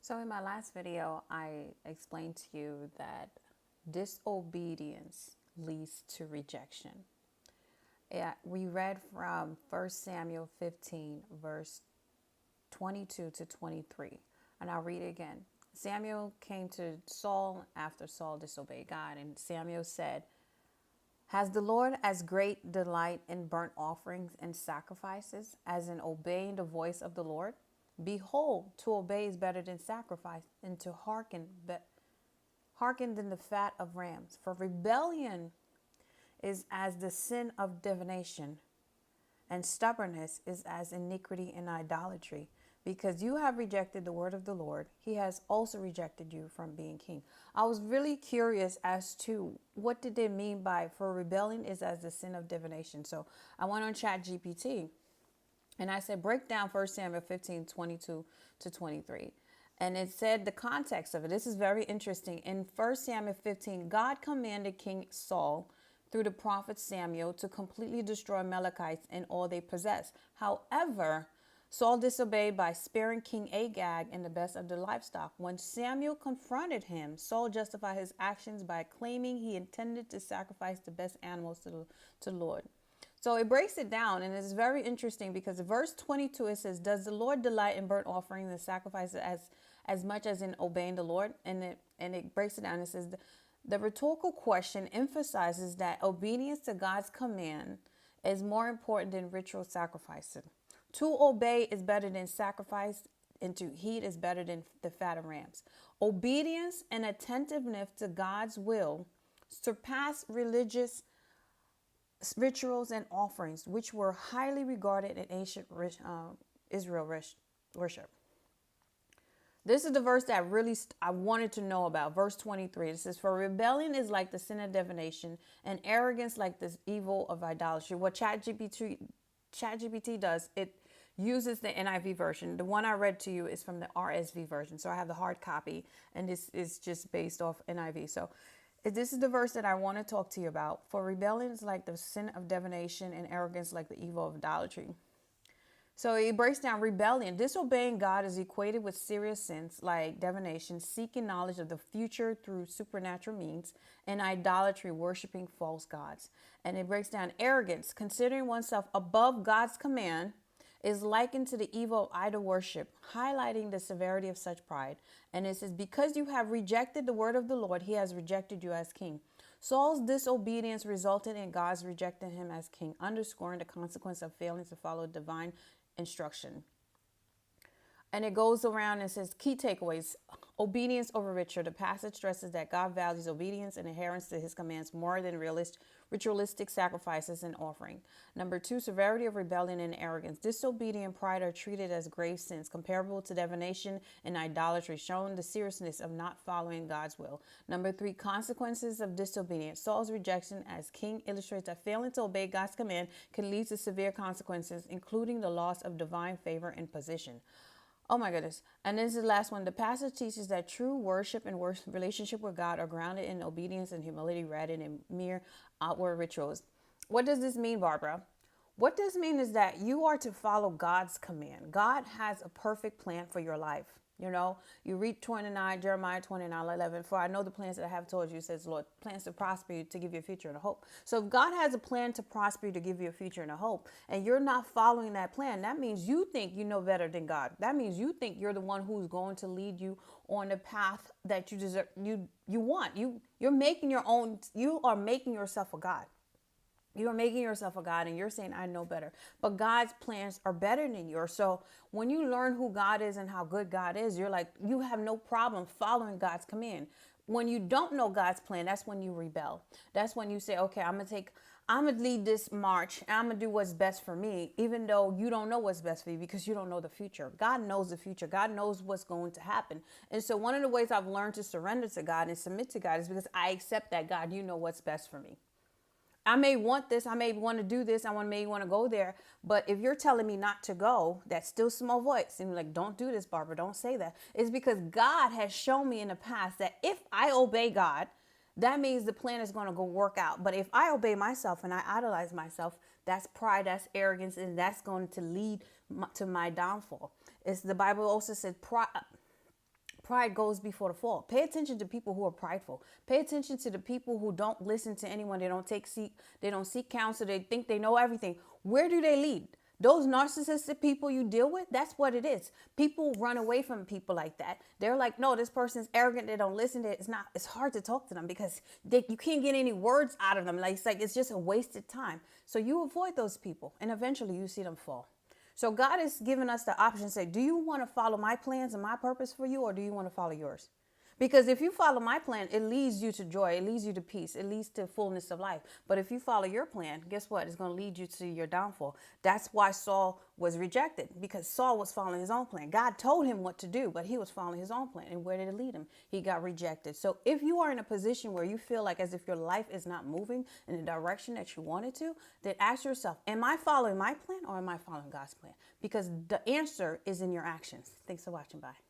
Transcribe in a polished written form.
So in my last video, I explained to you that disobedience leads to rejection. Yeah, we read from 1 Samuel 15, verse 22 to 23. And I'll read it again. Samuel came to Saul after Saul disobeyed God, and Samuel said, "Has the Lord as great delight in burnt offerings and sacrifices as in obeying the voice of the Lord? Behold, to obey is better than sacrifice, and to hearken than the fat of rams. For rebellion is as the sin of divination, and stubbornness is as iniquity and idolatry. Because you have rejected the word of the Lord, he has also rejected you from being king." I was really curious as to what did they mean by "for rebellion is as the sin of divination." So I went on Chat GPT and I said, break down 1 Samuel 15, 22 to 23. And it said the context of it. This is very interesting. In 1 Samuel 15, God commanded King Saul through the prophet Samuel to completely destroy Amalekites and all they possess. However, Saul disobeyed by sparing King Agag and the best of the livestock. When Samuel confronted him, Saul justified his actions by claiming he intended to sacrifice the best animals to the Lord. So it breaks it down, and it's very interesting because in verse 22 it says, "Does the Lord delight in burnt offerings and sacrifices as much as in obeying the Lord?" And it breaks it down. It says the rhetorical question emphasizes that obedience to God's command is more important than ritual sacrificing. To obey is better than sacrifice, and to heed is better than the fat of rams. Obedience and attentiveness to God's will surpass religious rituals and offerings, which were highly regarded in ancient Israel worship. This is the verse that really I wanted to know about. Verse 23, it says, "For rebellion is like the sin of divination, and arrogance like the evil of idolatry." What ChatGPT does, it uses the NIV version. The one I read to you is from the RSV version. So I have the hard copy, and this is just based off NIV. So this is the verse that I want to talk to you about. "For rebellion is like the sin of divination, and arrogance like the evil of idolatry." So it breaks down rebellion. Disobeying God is equated with serious sins like divination, seeking knowledge of the future through supernatural means, and idolatry, worshiping false gods. And it breaks down arrogance, considering oneself above God's command, is likened to the evil of idol worship, highlighting the severity of such pride. And it says, "Because you have rejected the word of the Lord, he has rejected you as king." Saul's disobedience resulted in God's rejecting him as king, underscoring the consequence of failing to follow divine instruction. And it goes around and says key takeaways: obedience over ritual. The passage stresses that God values obedience and adherence to his commands more than ritualistic sacrifices and offering. Number two, severity of rebellion and arrogance. Disobedience and pride are treated as grave sins comparable to divination and idolatry, showing the seriousness of not following God's will. Number three, consequences of disobedience. Saul's rejection as king illustrates that failing to obey God's command can lead to severe consequences, including the loss of divine favor and position. Oh my goodness. And this is the last one. The passage teaches that true worship and relationship with God are grounded in obedience and humility rather than mere outward rituals. What does this mean, Barbara? What this means is that you are to follow God's command. God has a perfect plan for your life. You know, you read 29, Jeremiah 29:11. "For I know the plans that I have told you," says Lord, plans to prosper you, to give you a future and a hope. So if God has a plan to prosper you, to give you a future and a hope, and you're not following that plan, that means you think you know better than God. That means you think you're the one who's going to lead you on the path that you deserve, you want. You're making your own, you are making yourself a God. You are making yourself a God, and you're saying, "I know better." But God's plans are better than yours. So when you learn who God is and how good God is, you're like, you have no problem following God's command. When you don't know God's plan, that's when you rebel. That's when you say, "Okay, I'm going to lead this march, and I'm going to do what's best for me," even though you don't know what's best for you because you don't know the future. God knows the future. God knows what's going to happen. And so one of the ways I've learned to surrender to God and submit to God is because I accept that, "God, you know what's best for me. I may want this, I may want to do this, may want to go there, but if you're telling me not to go, that still small voice, and you're like, 'Don't do this, Barbara, don't say that,' it's because God has shown me in the past that if I obey God, that means the plan is going to go work out. But if I obey myself and I idolize myself, that's pride, that's arrogance, and that's going to lead to my downfall." It's the Bible also said Pride goes before the fall. Pay attention to people who are prideful. Pay attention to the people who don't listen to anyone. They don't they don't seek counsel. They think they know everything. Where do they lead? Those narcissistic people you deal with, that's what it is. People run away from people like that. They're like, no, this person's arrogant. They don't listen to it. It's hard to talk to them because you can't get any words out of them. It's just a wasted time. So you avoid those people and eventually you see them fall. So God is giving us the option to say, do you want to follow my plans and my purpose for you, or do you want to follow yours? Because if you follow my plan, it leads you to joy. It leads you to peace. It leads to fullness of life. But if you follow your plan, guess what? It's going to lead you to your downfall. That's why Saul was rejected, because Saul was following his own plan. God told him what to do, but he was following his own plan. And where did it lead him? He got rejected. So if you are in a position where you feel like as if your life is not moving in the direction that you wanted to, then ask yourself, am I following my plan or am I following God's plan? Because the answer is in your actions. Thanks for watching. Bye.